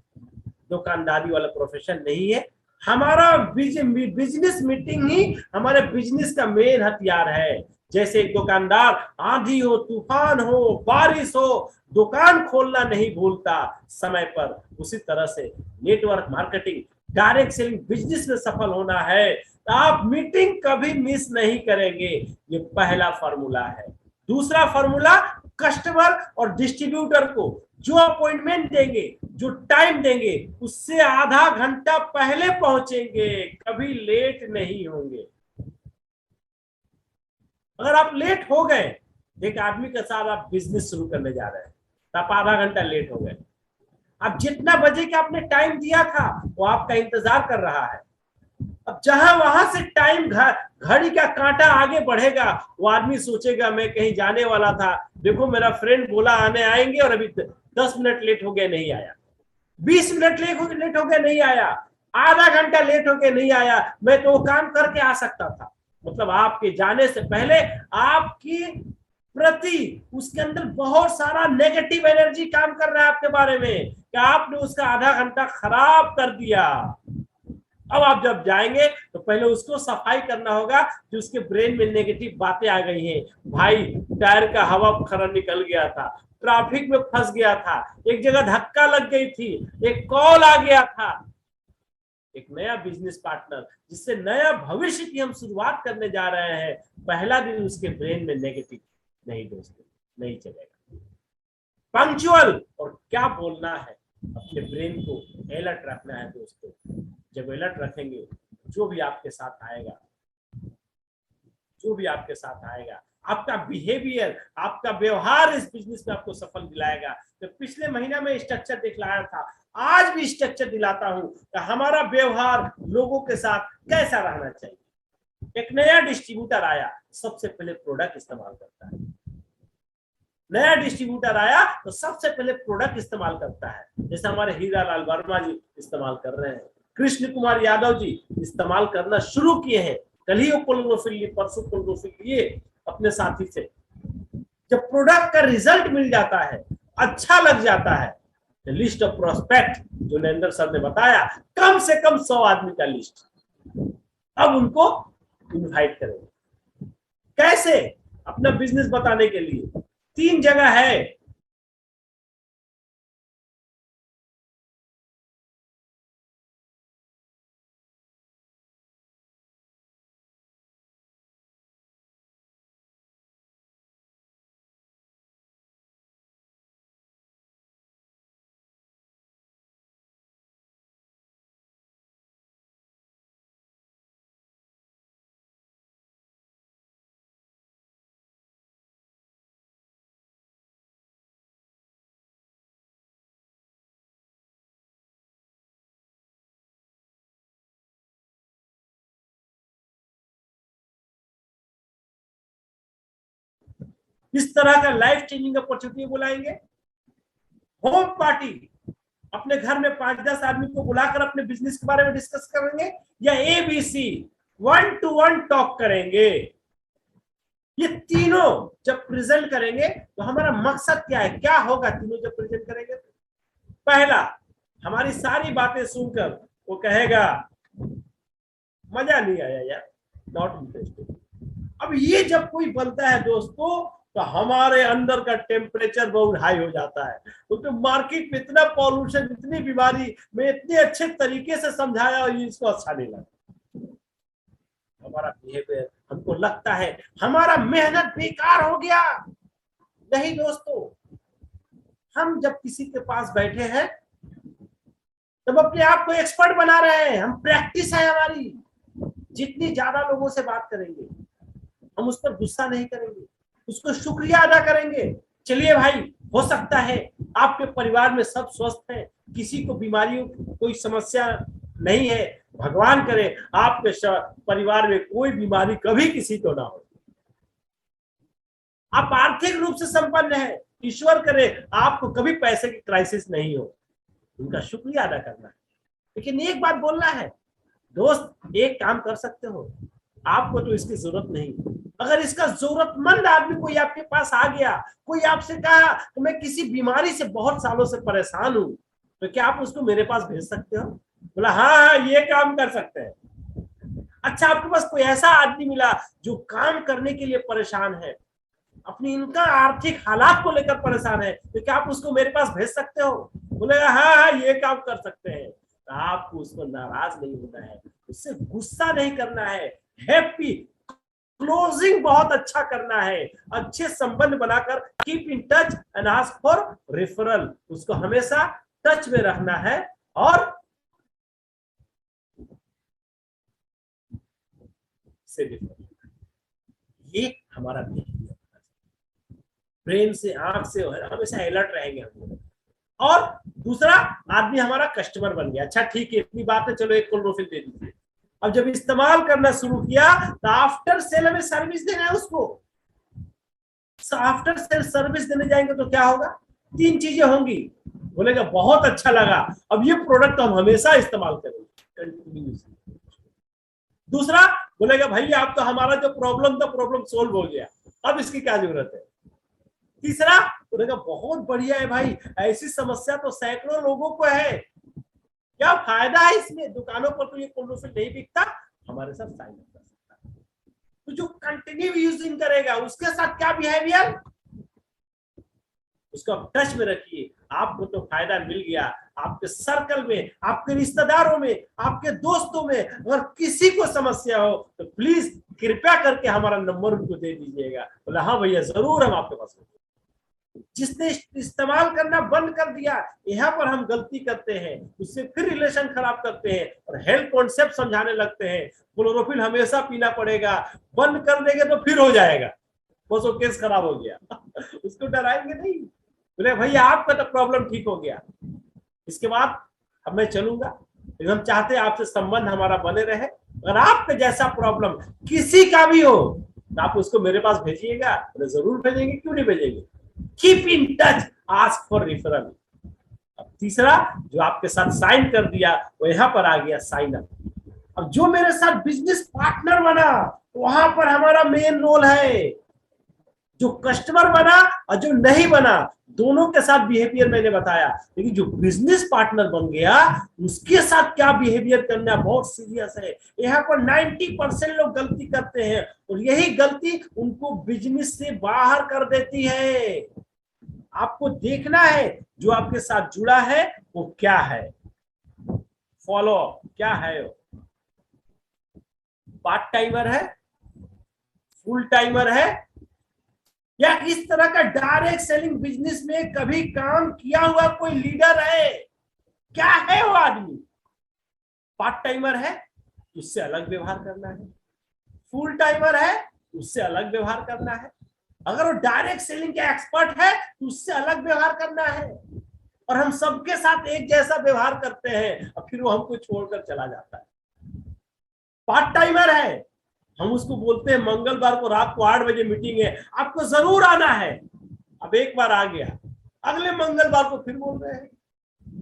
दुकानदारी वाला प्रोफेशन नहीं है। हमारा बिजनेस मीटिंग ही हमारे बिजनेस का मेन हथियार है। जैसे एक दुकानदार आंधी हो, तूफान हो, बारिश हो, दुकान खोलना नहीं भूलता समय पर, उसी तरह से network marketing, direct selling business में सफल होना है तो आप मीटिंग कभी मिस नहीं करेंगे। ये पहला फॉर्मूला है। दूसरा फॉर्मूला, कस्टमर और डिस्ट्रीब्यूटर को जो अपॉइंटमेंट देंगे, जो टाइम देंगे, उससे आधा घंटा पहले पहुंचेंगे, कभी लेट नहीं होंगे। अगर आप लेट हो गए, एक आदमी के साथ आप बिजनेस शुरू करने जा रहे हैं तो आप आधा घंटा लेट हो गए, अब जितना बजे का आपने टाइम दिया था वो आपका इंतजार कर रहा है। अब जहां वहां से टाइम घड़ी का कांटा आगे बढ़ेगा, वो आदमी सोचेगा मैं कहीं जाने वाला था, देखो मेरा फ्रेंड बोला आने आएंगे और अभी 10 मिनट लेट हो गया नहीं आया, 20 मिनट लेट हो गया नहीं आया, आधा घंटा लेट हो गया नहीं आया, मैं तो वो काम करके आ सकता था। मतलब आपके जाने से पहले आपकी प्रति उसके अंदर बहुत सारा नेगेटिव एनर्जी काम कर रहा है आपके बारे में कि आपने उसका आधा घंटा खराब कर दिया। अब आप जब जाएंगे तो पहले उसको सफाई करना होगा कि उसके ब्रेन में नेगेटिव बातें आ गई हैं। भाई टायर का हवा खरा निकल गया था, ट्रैफिक में फंस गया था, एक जगह धक्का लग गई थी, एक कॉल आ गया था। एक नया बिजनेस पार्टनर जिससे नया भविष्य की हम शुरुआत करने जा रहे हैं, पहला दिन उसके ब्रेन में नेगेटिव नहीं दोस्तों, नहीं चलेगा। पंक्चुअल और क्या बोलना है, अपने ब्रेन को अलर्ट रखना है दोस्तों। जब अलर्ट रखेंगे, जो भी आपके साथ आएगा, आपका बिहेवियर, आपका व्यवहार इस बिजनेस में आपको सफल दिलाएगा। तो पिछले महीना में स्ट्रक्चर दिखलाया था, आज भी स्ट्रक्चर दिलाता हूं कि हमारा व्यवहार लोगों के साथ कैसा रहना चाहिए। एक नया डिस्ट्रीब्यूटर आया, सबसे पहले प्रोडक्ट इस्तेमाल करता है। नया डिस्ट्रीब्यूटर आया तो सबसे पहले प्रोडक्ट इस्तेमाल करता है। जैसे हमारे हीरा लाल वर्मा जी इस्तेमाल कर रहे हैं, कृष्ण कुमार यादव जी इस्तेमाल करना शुरू किए हैं, कल ही कोलोनोफिल लिए, परसों कोलोनोफिल लिए अपने साथी से। जब प्रोडक्ट का रिजल्ट मिल जाता है, अच्छा लग जाता है, तो लिस्ट ऑफ प्रोस्पेक्ट जो नरेंद्र सर ने बताया, कम से कम 100 आदमी का लिस्ट, अब उनको इनवाइट करेंगे। कैसे? अपना बिजनेस बताने के लिए 3 जगह है। इस तरह का लाइफ चेंजिंग अपॉर्चुनिटी बुलाएंगे। होम पार्टी, अपने घर में 5-10 आदमी को बुलाकर अपने बिजनेस के बारे में डिस्कस करेंगे, या ABC 1-to-1 टॉक करेंगे। ये तीनों जब प्रेजेंट करेंगे तो हमारा मकसद क्या है, क्या होगा तीनों जब प्रेजेंट करेंगे? पहला, हमारी सारी बातें सुनकर वो कहेगा मजा नहीं आया यार, नॉट इंटरेस्टेड। अब ये जब कोई बोलता है दोस्तों, तो हमारे अंदर का टेम्परेचर बहुत हाई हो जाता है, क्योंकि मार्केट में इतना पॉल्यूशन, इतनी बीमारी, मैं इतने अच्छे तरीके से समझाया और ये इसको अच्छा नहीं लगा। हमारा बिहेवियर, हमको लगता है हमारा मेहनत बेकार हो गया। नहीं दोस्तों, हम जब किसी के पास बैठे हैं तब अपने आप को एक्सपर्ट बना रहे हैं, हम प्रैक्टिस है हमारी। जितनी ज्यादा लोगों से बात करेंगे, हम उस पर गुस्सा नहीं करेंगे, उसको शुक्रिया अदा करेंगे। चलिए भाई, हो सकता है आपके परिवार में सब स्वस्थ है, किसी को बीमारियों कोई समस्या नहीं है, भगवान करे आपके परिवार में कोई बीमारी कभी किसी को ना हो। आप आर्थिक रूप से संपन्न है, ईश्वर करे आपको कभी पैसे की क्राइसिस नहीं हो, उनका शुक्रिया अदा करना है। लेकिन एक बात बोलना है दोस्त, एक काम कर सकते हो, आपको तो इसकी जरूरत नहीं, अगर इसका जरूरतमंद आदमी कोई आपके पास आ गया, कोई आपसे कहा तो मैं किसी बीमारी से बहुत सालों से परेशान हूं, तो क्या आप उसको मेरे पास भेज सकते हो? बोला हाँ, ये काम कर सकते हैं। अच्छा, आपके पास कोई ऐसा आदमी मिला जो काम करने के लिए परेशान है, अपनी इनका आर्थिक हालात को लेकर परेशान है, तो क्या आप उसको मेरे पास भेज सकते हो? बोलेगा हाँ, ये काम कर सकते हैं। तो आपको उसको नाराज नहीं होना है, उससे गुस्सा नहीं करना है, हैप्पी क्लोजिंग बहुत अच्छा करना है, अच्छे संबंध बनाकर keep in touch and ask for referral, उसको हमेशा टच में रखना है। और ये हमारा ब्रेन से, आंख से हमेशा अलर्ट रहेंगे हम। और दूसरा आदमी हमारा कस्टमर बन गया, अच्छा ठीक है, इतनी बात है, चलो एक क्लोरोफिल दे दीजिए। अब जब इस्तेमाल करना शुरू किया तो आफ्टर सेल हमें सर्विस देना है उसको। आफ्टर सेल सर्विस देने जाएंगे तो क्या होगा? 3 चीजें होंगी। बोलेगा बहुत अच्छा लगा, अब ये प्रोडक्ट हम हमेशा इस्तेमाल करेंगे कंटिन्यूसली। दूसरा बोलेगा भाई आप तो हमारा जो प्रॉब्लम था, प्रॉब्लम सोल्व हो गया, अब इसकी क्या जरूरत है? तीसरा बोलेगा बहुत बढ़िया है भाई, ऐसी समस्या तो सैकड़ों लोगों को है, क्या फायदा है इसमें, दुकानों पर तो ये क्लोरोफिल नहीं बिकता, हमारे साथ साइन अप कर सकता है। तो जो कंटिन्यू यूजिंग करेगा उसके साथ क्या बिहेवियर, उसको आप टच में रखिए, आपको तो फायदा मिल गया। आपके सर्कल में, आपके रिश्तेदारों में, आपके दोस्तों में अगर किसी को समस्या हो तो प्लीज कृपया करके हमारा नंबर उनको दे दीजिएगा। बोला हाँ भैया जरूर, हम आपके पास। जिसने इस्तेमाल करना बंद कर दिया, यहाँ पर हम गलती करते हैं, उससे फिर रिलेशन खराब करते हैं और हेल्थ कॉन्सेप्ट समझाने लगते हैं, क्लोरोफिल हमेशा पीना पड़ेगा, बंद कर देंगे तो फिर हो जाएगा, बस वो केस खराब हो गया। उसको डराएंगे नहीं, बोले भैया आपका तो प्रॉब्लम ठीक हो गया, इसके बाद अब मैं चलूंगा, लेकिन हम चाहते हैं आपसे संबंध हमारा बने रहे। अगर आपके जैसा प्रॉब्लम किसी का भी हो तो आप उसको मेरे पास भेजिएगा। बोले जरूर भेजेंगे, क्यों नहीं भेजेंगे, keep in touch, ask for referral. अब तीसरा जो आपके साथ साइन कर दिया वो यहां पर आ गया साइन अप। अब जो मेरे साथ बिजनेस पार्टनर बना वहां पर हमारा मेन रोल है, जो कस्टमर बना और जो नहीं बना दोनों के साथ बिहेवियर मैंने बताया, लेकिन जो बिजनेस पार्टनर बन गया उसके साथ क्या बिहेवियर करना बहुत सीरियस है। यहाँ पर 90% लोग गलती करते हैं और यही गलती उनको बिजनेस से बाहर कर देती है। आपको देखना है जो आपके साथ जुड़ा है वो क्या है, फॉलो क्या है, पार्ट टाइमर है, फुल टाइमर है, या इस तरह का डायरेक्ट सेलिंग बिजनेस में कभी काम किया हुआ कोई लीडर है, क्या है वो आदमी। पार्ट टाइमर है उससे अलग व्यवहार करना है, फुल टाइमर है उससे अलग व्यवहार करना है, अगर वो डायरेक्ट सेलिंग के एक्सपर्ट है तो उससे अलग व्यवहार करना है। और हम सबके साथ एक जैसा व्यवहार करते हैं और फिर वो हमको छोड़कर चला जाता है। पार्ट टाइमर है, हम उसको बोलते हैं मंगलवार को रात को 8 बजे मीटिंग है, आपको जरूर आना है। अब एक बार आ गया, अगले मंगलवार को फिर बोल रहे हैं,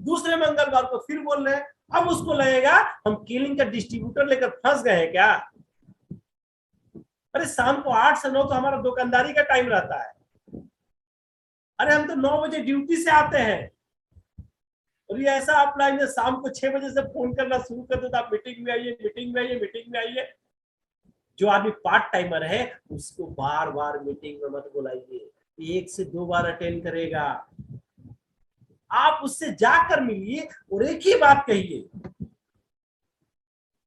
दूसरे मंगलवार को फिर बोल रहे हैं। अब उसको लगेगा हम कीलिंग का डिस्ट्रीब्यूटर लेकर फंस गए हैं क्या। अरे शाम को 8 से 9 तो हमारा दुकानदारी का टाइम रहता है, अरे हम तो 9 बजे ड्यूटी से आते हैं और ये ऐसा अपलाइन है, शाम को 6 बजे से फोन करना शुरू कर देता, आप मीटिंग में आइए, मीटिंग में आइए, मीटिंग में आइए। जो आदमी पार्ट टाइमर है उसको बार बार मीटिंग में मत बुलाइए, 1 से 2 बार अटेंड करेगा। आप उससे जाकर मिलिए और एक ही बात कहिए।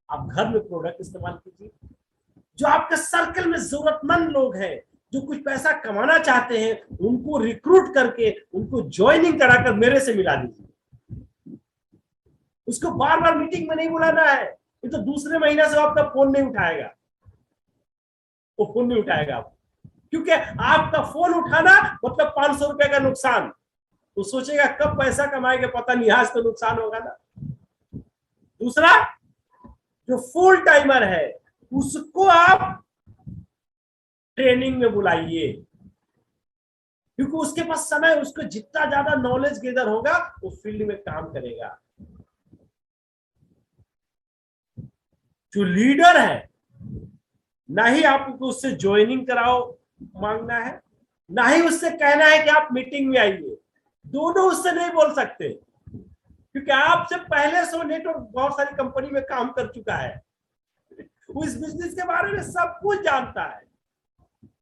आप घर में प्रोडक्ट इस्तेमाल कीजिए। जो आपके सर्कल में जरूरतमंद लोग हैं, जो कुछ पैसा कमाना चाहते हैं, उनको रिक्रूट करके उनको ज्वाइनिंग कराकर मेरे से मिला दीजिए। उसको बार बार मीटिंग में नहीं बुलाना है, ये तो दूसरे महीने से आपका फोन नहीं उठाएगा, वो फोन नहीं उठाएगा आप, क्योंकि आपका फोन उठाना मतलब 500 रुपए का नुकसान। तो सोचेगा कब पैसा कमाएगा पता नहीं, आज तो नुकसान होगा ना। दूसरा, जो फुल टाइमर है उसको आप ट्रेनिंग में बुलाइए, क्योंकि उसके पास समय, उसको जितना ज्यादा नॉलेज गेदर होगा वो फील्ड में काम करेगा। जो लीडर है, ना ही आपको उससे ज्वाइनिंग कराओ मांगना है, ना ही उससे कहना है कि आप मीटिंग में आइए। दोनों उससे नहीं बोल सकते, क्योंकि आपसे पहले से नेटवर्क बहुत सारी कंपनी में काम कर चुका है, वो इस बिजनेस के बारे में सब कुछ जानता है।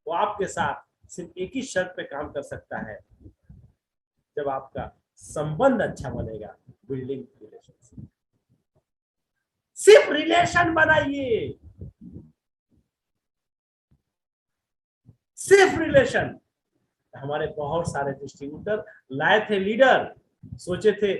वो आपके साथ सिर्फ एक ही शर्त पे काम कर सकता है, जब आपका संबंध अच्छा बनेगा, बिल्डिंग रिलेशनशिप। सिर्फ रिलेशन बनाइए, सिर्फ रिलेशन। हमारे बहुत सारे डिस्ट्रीब्यूटर लाए थे लीडर, सोचे थे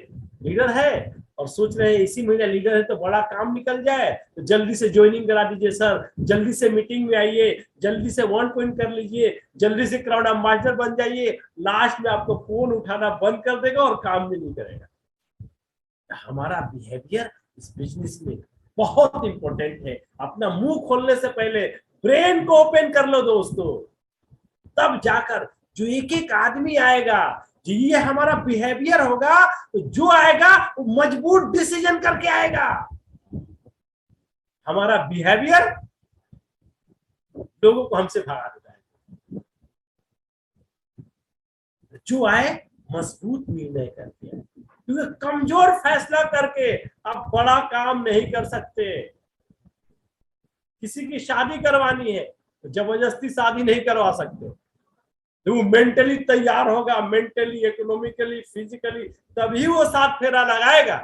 लीडर है और सोच रहे हैं इसी महीने लीडर है तो बड़ा काम निकल जाए, तो जल्दी से ज्वाइनिंग करा दीजिए सर, जल्दी से मीटिंग में आइए, जल्दी से 1 पॉइंट कर लीजिए, जल्दी से क्राउड एम्बेसडर बन जाइए। लास्ट में आपको फोन उठाना बंद कर देगा और काम भी नहीं करेगा। हमारा बिहेवियर इस बिजनेस में बहुत इंपॉर्टेंट है। अपना मुंह खोलने से पहले ब्रेन को ओपन कर लो दोस्तों, तब जाकर जो एक एक आदमी आएगा, जो ये हमारा बिहेवियर होगा, तो जो आएगा वो मजबूत डिसीजन करके आएगा। हमारा बिहेवियर लोगों को हमसे भगा देता है। जो आए मजबूत निर्णय करके आए, क्योंकि कमजोर फैसला करके आप बड़ा काम नहीं कर सकते। किसी की शादी करवानी है तो जबरदस्ती शादी नहीं करवा सकते। वो मेंटली तैयार होगा, मेंटली, इकोनॉमिकली, फिजिकली, तभी वो 7 फेरा लगाएगा।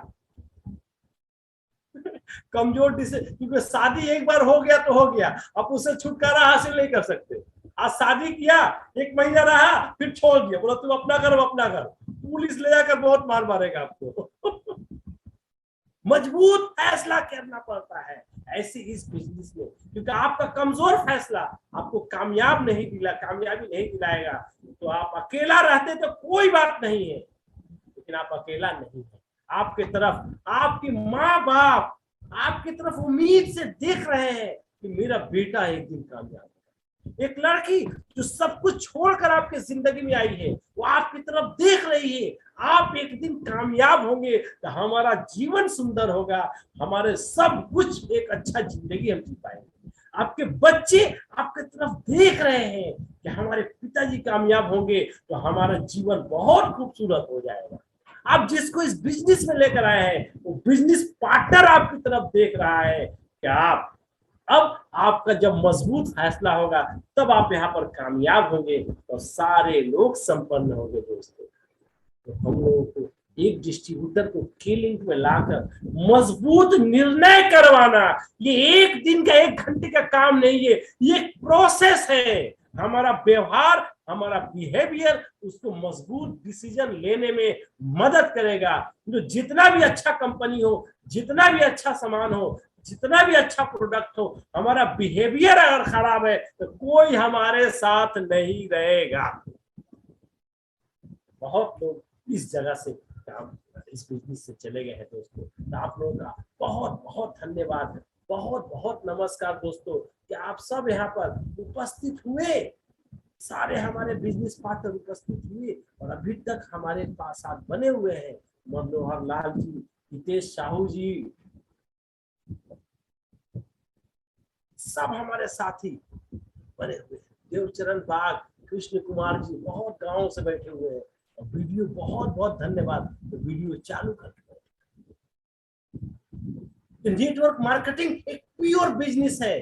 कमजोर क्योंकि शादी एक बार हो गया तो हो गया, आप उससे छुटकारा हासिल नहीं कर सकते। आज शादी किया, 1 महीना रहा, फिर छोड़ दिया, बोला तुम अपना करो अपना घर, पुलिस ले जाकर बहुत मार मारेगा आपको। मजबूत फैसला करना पड़ता है ऐसे इस बिजनेस में, क्योंकि आपका कमजोर फैसला आपको कामयाबी नहीं दिलाएगा। तो आप अकेला रहते तो कोई बात नहीं है, लेकिन आप अकेला नहीं है। आपके तरफ आपकी माँ बाप आपकी तरफ उम्मीद से देख रहे हैं कि मेरा बेटा एक दिन कामयाब। एक लड़की जो सब कुछ छोड़कर आपके जिंदगी में आई है, वो आपकी तरफ देख रही है, आप एक दिन कामयाब होंगे तो हमारा जीवन सुंदर होगा, हमारे सब कुछ एक अच्छा जिंदगी हम जी पाएंगे। आपके बच्चे आपके तरफ देख रहे हैं कि हमारे पिताजी कामयाब होंगे तो हमारा जीवन बहुत खूबसूरत हो जाएगा। आप जिसको इस बिजनेस में लेकर आए हैं, वो बिजनेस पार्टनर आपकी तरफ देख रहा है कि आप अब आपका जब मजबूत फैसला होगा तब आप यहाँ पर कामयाब होंगे और सारे लोग संपन्न होंगे दोस्तों। तो हम लोगों को एक डिस्ट्रीब्यूटर को K-Link में लाकर मजबूत निर्णय करवाना, ये एक दिन का 1 घंटे का काम नहीं है, ये एक प्रोसेस है। हमारा व्यवहार, हमारा बिहेवियर उसको मजबूत डिसीजन लेने में मदद करेगा। तो जितना भी अच्छा कंपनी हो, जितना भी अच्छा सामान हो, जितना भी अच्छा प्रोडक्ट हो, हमारा बिहेवियर अगर खराब है तो कोई हमारे साथ नहीं रहेगा। बहुत लोग इस जगह से काम, इस बिजनेस से चले गए हैं दोस्तों। तो आप लोगों का बहुत बहुत धन्यवाद, बहुत बहुत नमस्कार दोस्तों कि आप सब यहाँ पर उपस्थित हुए। सारे हमारे बिजनेस पार्टनर उपस्थित हुए और अभी तक हमारे पास साथ बने हुए हैं। मनोहर लाल जी, हितेश साहू जी, सब हमारे साथी बने हुए हैं। देवचरण बाग, कृष्ण कुमार जी बहुत गांव से बैठे हुए हैं। और वीडियो बहुत बहुत धन्यवाद, तो वीडियो चालू करके नेटवर्क मार्केटिंग एक प्योर बिजनेस है।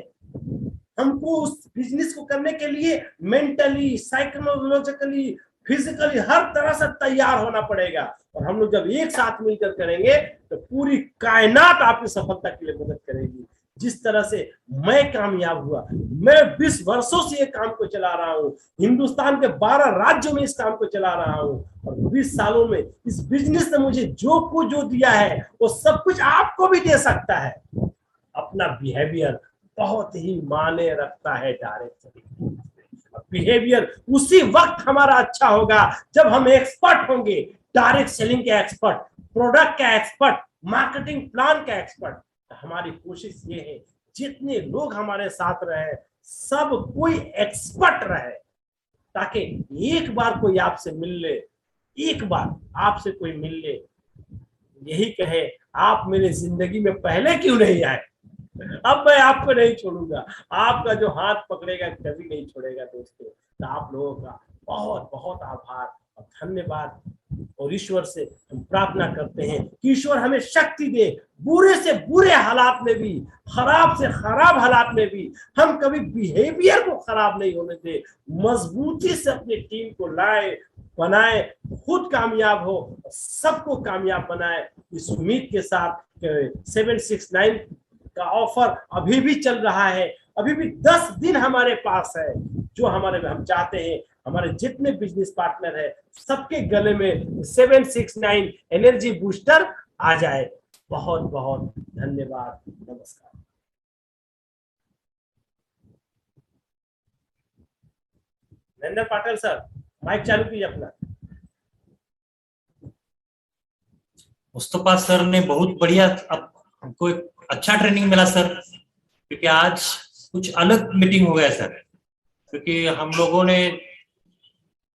हमको उस बिजनेस को करने के लिए मेंटली, साइकोलॉजिकली, फिजिकली हर तरह से तैयार होना पड़ेगा। और हम लोग जब एक साथ मिलकर करेंगे तो पूरी कायनात आपकी सफलता के लिए मदद करेगी। जिस तरह से मैं कामयाब हुआ, मैं 20 वर्षों से ये काम को चला रहा हूँ, हिंदुस्तान के 12 राज्यों में इस काम को चला रहा हूँ, और 20 सालों में इस बिजनेस ने मुझे जो दिया है वो सब कुछ आपको भी दे सकता है। अपना बिहेवियर बहुत ही मायने रखता है डायरेक्ट बिहेवियर उसी वक्त हमारा अच्छा होगा जब हम एक्सपर्ट होंगे, डायरेक्ट सेलिंग के एक्सपर्ट, प्रोडक्ट का एक्सपर्ट, मार्केटिंग प्लान का एक्सपर्ट। हमारी कोशिश ये है जितने लोग हमारे साथ रहे सब कोई एक्सपर्ट रहे, ताकि एक बार कोई आपसे मिल ले, एक बार आपसे कोई मिल ले, यही कहे आप मेरी जिंदगी में पहले क्यों नहीं आए, अब मैं आपको नहीं छोड़ूंगा। आपका जो हाथ पकड़ेगा कभी नहीं छोड़ेगा दोस्तों। तो आप लोगों का बहुत बहुत आभार और धन्यवाद। और ईश्वर से हम प्रार्थना करते हैं कि ईश्वर हमें शक्ति दे, बुरे से बुरे हालात में भी, खराब से खराब हालात में भी हम कभी बिहेवियर को खराब नहीं होने दे, मजबूती से अपनी टीम को लाए, बनाए, खुद कामयाब हो, सबको कामयाब बनाए। इस उम्मीद के साथ 769 का ऑफर अभी भी चल रहा है, अभी भी 10 दिन हमारे पास है। जो हम चाहते हैं हमारे जितने बिजनेस पार्टनर है सबके गले में 769 एनर्जी बूस्टर आ जाए। बहुत बहुत धन्यवाद, नमस्कार। नरेंद्र पाटिल सर, माइक चालू कीजिए अपना। मुस्तफा सर ने बहुत बढ़िया, अब हमको एक अच्छा ट्रेनिंग मिला सर, क्योंकि आज कुछ अलग मीटिंग हो गया सर। क्योंकि हम लोगों ने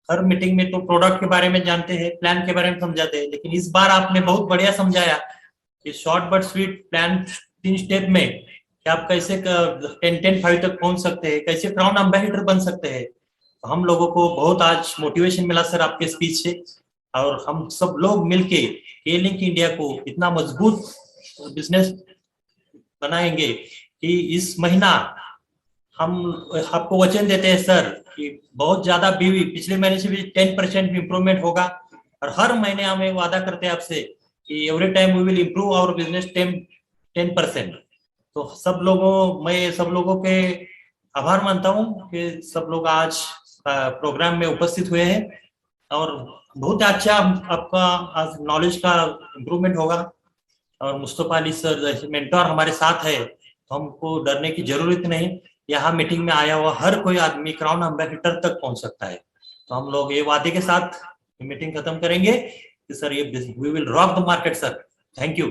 हर मीटिंग में तो प्रोडक्ट के बारे में जानते हैं, प्लान के बारे में समझाते हैं, लेकिन इस बार आपने बहुत बढ़िया समझाया कि short but sweet plan 3 step में कि आप कैसे 10-5 तक पहुंच सकते हैं, कैसे क्राउन एम्बेसडर बन सकते हैं। तो हम लोगों को बहुत आज मोटिवेशन मिला सर आपके स्पीच से, और हम सब लोग मिलके के-लिंक इंडिया को इतना मजबूत बिजनेस बनाएंगे कि इस महीना हम आपको वचन देते हैं सर कि बहुत ज्यादा बीवी पिछले महीने से भी 10% इंप्रूवमेंट होगा, और हर महीने हमें वादा करते हैं आपसे कि every time we will improve our business 10%। तो मैं सब लोगों के आभार मानता हूँ कि सब लोग आज प्रोग्राम में उपस्थित हुए हैं, और बहुत अच्छा आपका आज नॉलेज का इम्प्रूवमेंट होगा। और मुस्तफा अली सर जैसे मेंटोर हमारे साथ है, तो हमको डरने की जरूरत नहीं। यहाँ मीटिंग में आया हुआ हर कोई आदमी क्राउन एम्बेसडर तक पहुंच सकता है। तो हम लोग ये वादे के साथ मीटिंग खत्म करेंगे कि सर ये we will rock the market sir. Thank you.